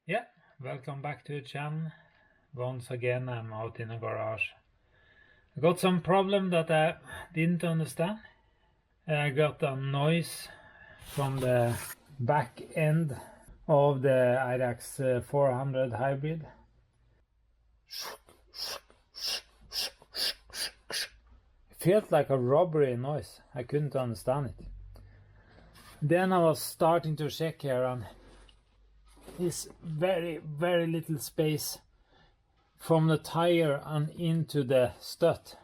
Yeah, welcome back to the channel. Once again, I'm out in the garage. I got some problem that I didn't understand. I got a noise from the back end of the IRAX 400 hybrid. It felt like a robbery noise. I couldn't understand it. Then I was starting to check here, and this very little space from the tire and into the strut.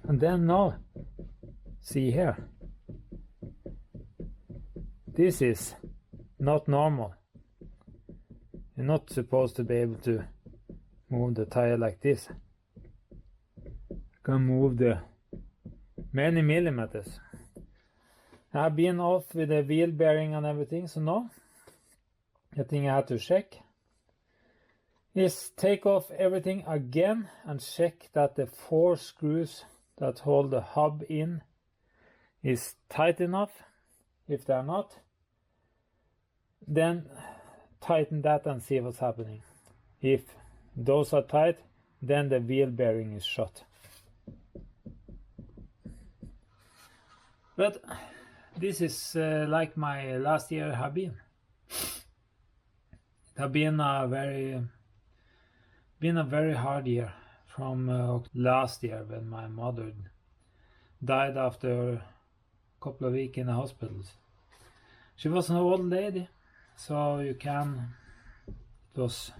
And then now, see here, this is not normal. You're not supposed to be able to move the tire like this. You can move the many millimeters. I've been off with the wheel bearing and everything, so now the thing I had to check is take off everything again and check that the 4 screws that hold the hub in is tight enough. If they're not, then tighten that and see what's happening. If those are tight, then the wheel bearing is shut. But this is like my last year have been. It has been a very hard year from last year when my mother died after a couple of weeks in the hospitals. She was an old lady, so it was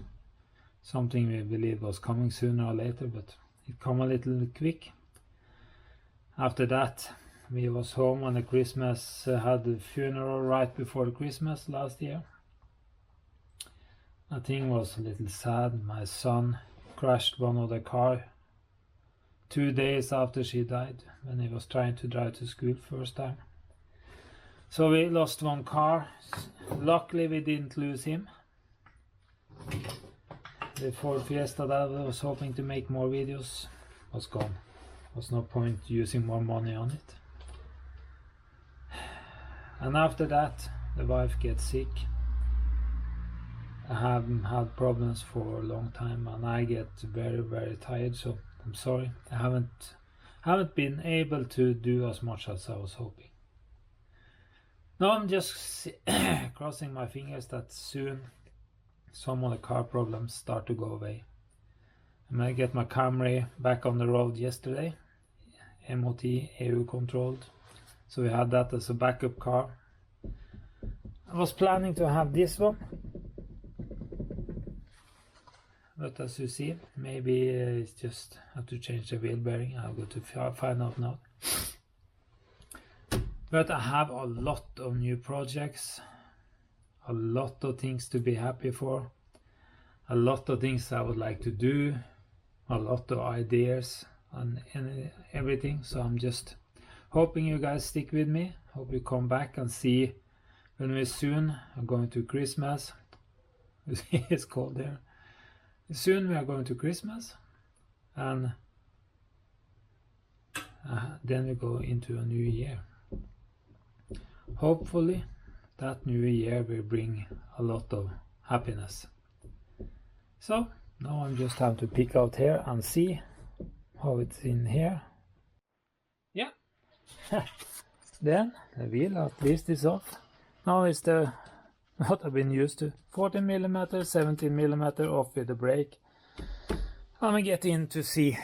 something we believed was coming sooner or later, but it come a little quick. After that, we was home on the Christmas, had the funeral right before the Christmas last year. I think was a little sad. My son crashed one of the car 2 days after she died, when he was trying to drive to school first time. So we lost one car. Luckily we didn't lose him. The Ford Fiesta that I was hoping to make more videos was gone. Was no point using more money on it. And after that, the wife gets sick. I haven't had problems for a long time, and I get very tired, so I'm sorry. I haven't been able to do as much as I was hoping. Now I'm just crossing my fingers that soon some of the car problems start to go away. I might get my Camry back on the road yesterday, MOT EU controlled, so we had that as a backup car. I was planning to have this one, but as you see, maybe it's just have to change the wheel bearing. I'll go to find out now. But I have a lot of new projects, a lot of things to be happy for, a lot of things I would like to do, a lot of ideas and everything. So I'm just hoping you guys stick with me. Hope you come back and see when we soon are going to Christmas. It's cold there. Soon we are going to Christmas, and then we go into a new year. Hopefully that new year will bring a lot of happiness. So now I'm just have to pick out here and see how it's in here. Yeah. Then the wheel at least is off. Now it's the what I've been used to, 14mm, 17mm off with the brake. I'm gonna get in to see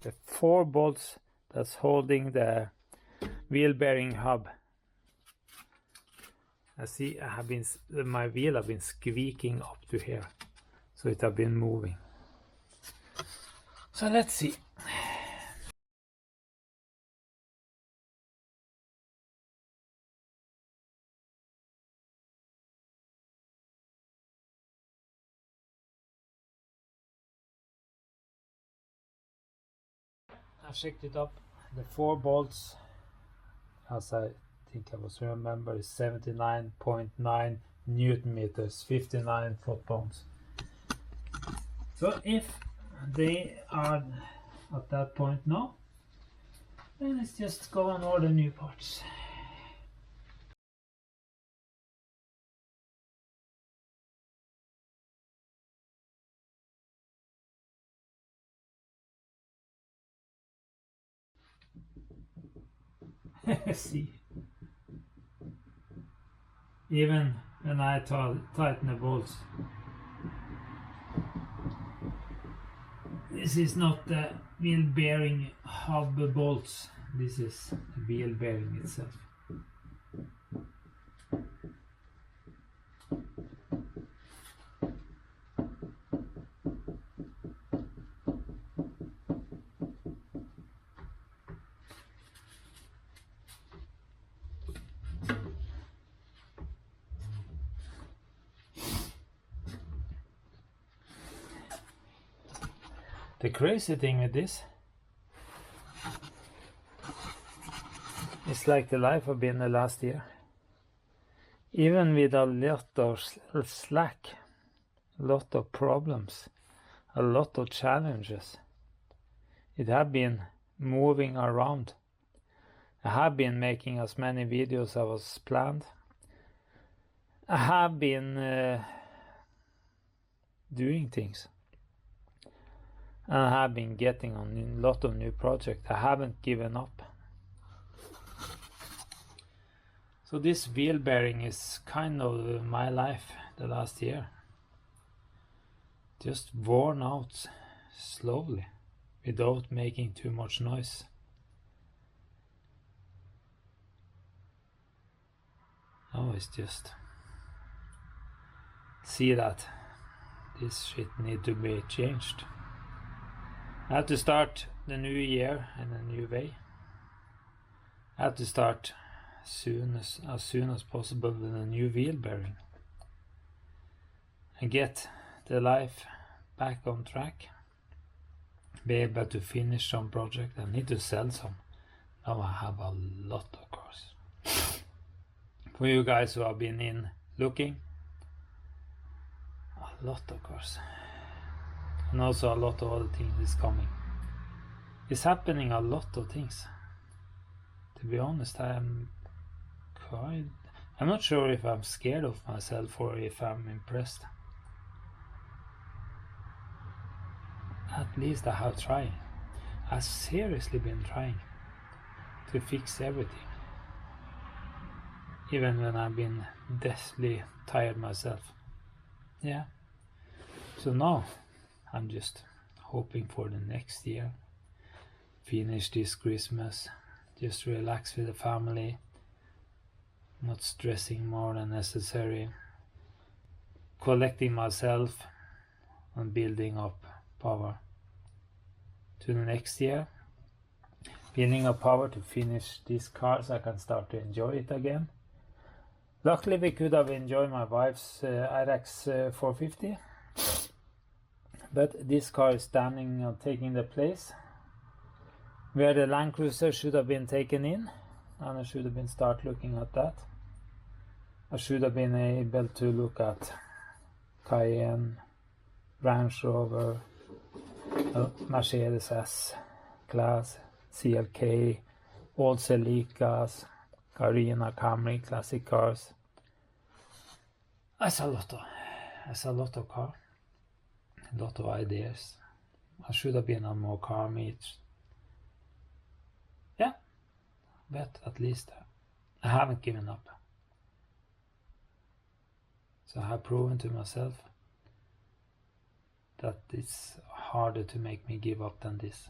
the 4 bolts that's holding the wheel bearing hub. I see my wheel have been squeaking up to here, so it have been moving. So let's see. I checked it up. The 4 bolts, as I think I was remember, is 79.9 Newton meters, 59 foot-pounds. So if they are at that point now, then let's just go and order new parts. See, even when I tighten the bolts, this is not the wheel bearing hub bolts, this is the wheel bearing itself. The crazy thing with this, it's like the life I've been the last year. Even with a lot of slack, a lot of problems, a lot of challenges, it have been moving around. I have been making as many videos as was planned. I have been doing things. And I have been getting on a lot of new projects. I haven't given up. So this wheel bearing is kind of my life the last year. Just worn out slowly without making too much noise. Now it's just see that this shit need to be changed. I have to start the new year in a new way. I have to start as soon as possible with a new wheel bearing and get the life back on track. Be able to finish some project. I need to sell some. Now I have a lot of cars. For you guys who have been in looking, a lot of cars. And also a lot of other things is coming. It's happening a lot of things. To be honest, I'm not sure if I'm scared of myself or if I'm impressed. At least I have tried. I've seriously been trying to fix everything. Even when I've been deathly tired myself. Yeah. So now I'm just hoping for the next year. Finish this Christmas. Just relax with the family. Not stressing more than necessary. Collecting myself and building up power. To the next year. Building up power to finish this car so I can start to enjoy it again. Luckily we could have enjoyed my wife's RX 450. But this car is standing and taking the place where the Land Cruiser should have been taken in, and I should have been start looking at that. I should have been able to look at Cayenne, Range Rover, Mercedes S-Class, CLK, old Celicas, Carina, Camry, classic cars. That's a lot of cars. A lot of ideas. I should have been on more car meets. Yeah, but at least I haven't given up. So I have proven to myself that it's harder to make me give up than this.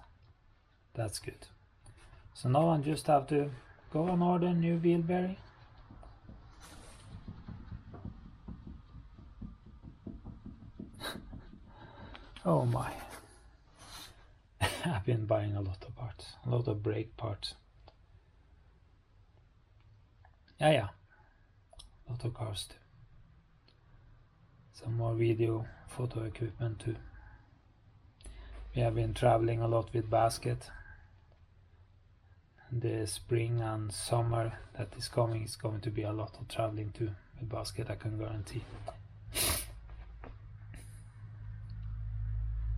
That's good. So now I just have to go and order new wheel bearing. Oh my. I've been buying a lot of parts, a lot of brake parts. Yeah. A lot of cars too. Some more video, photo equipment too. We have been traveling a lot with basket. The spring and summer that is coming is going to be a lot of traveling too with basket, I can guarantee.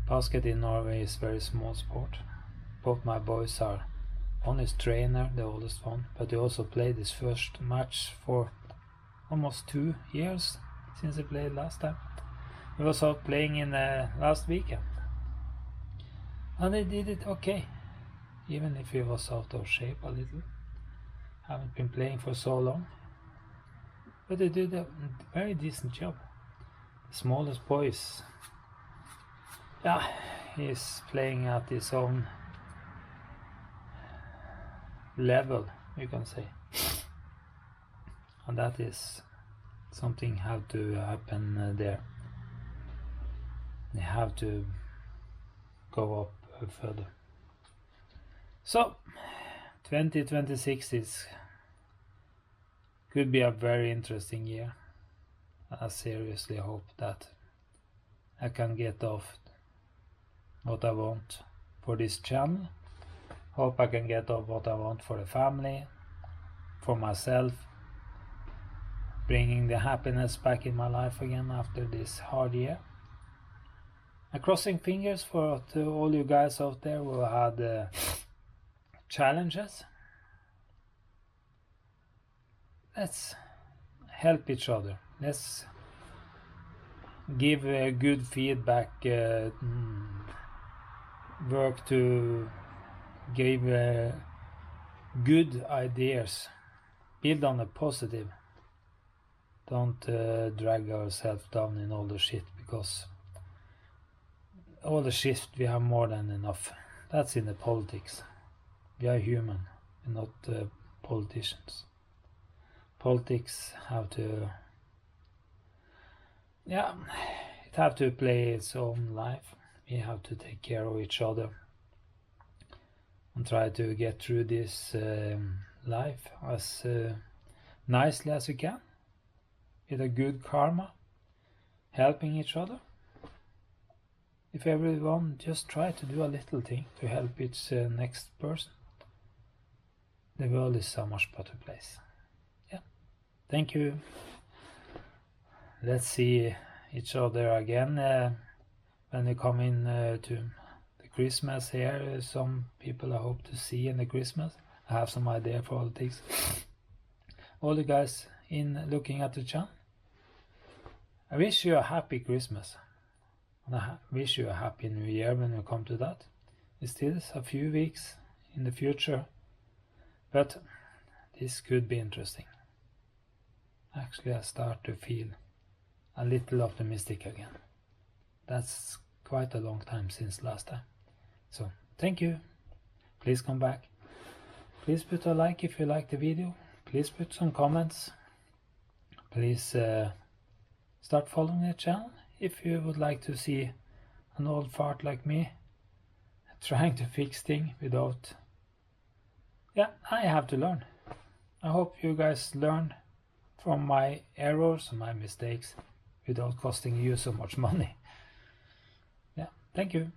Basket in Norway is very small sport. Both my boys are, one is trainer, the oldest one, but he also played his first match for almost 2 years since he played last time. He was out playing in last weekend. And he did it okay, even if he was out of shape a little. Haven't been playing for so long, but they did a very decent job. The smallest boy is, yeah, he's playing at his own level, you can say, and that is something have to happen there. They have to go up further. So 2026 could be a very interesting year. I seriously hope that I can get off what I want for this channel. Hope I can get off what I want for the family, for myself, bringing the happiness back in my life again after this hard year. I'm crossing fingers for all you guys out there who had challenges. Let's help each other. Let's give good feedback, work to give good ideas, build on the positive. Don't drag ourselves down in all the shit, because all the shit we have more than enough. That's in the politics. We are human, we're not politicians. Politics have to, yeah, it have to play its own life. We have to take care of each other and try to get through this life as nicely as you can, with a good karma, helping each other. If everyone just try to do a little thing to help its next person, the world is a much better place. Yeah, thank you. Let's see each other again when we come in to the Christmas here. Some people I hope to see in the Christmas. I have some idea for all the things. All the guys in looking at the channel, I wish you a happy Christmas. And I wish you a happy new year when we come to that. It's still a few weeks in the future, but this could be interesting. Actually, I start to feel a little optimistic again. That's quite a long time since last time. So, thank you. Please come back. Please put a like if you like the video. Please put some comments. Please start following the channel if you would like to see an old fart like me trying to fix things without... Yeah, I have to learn. I hope you guys learn from my errors and my mistakes without costing you so much money. Yeah, thank you.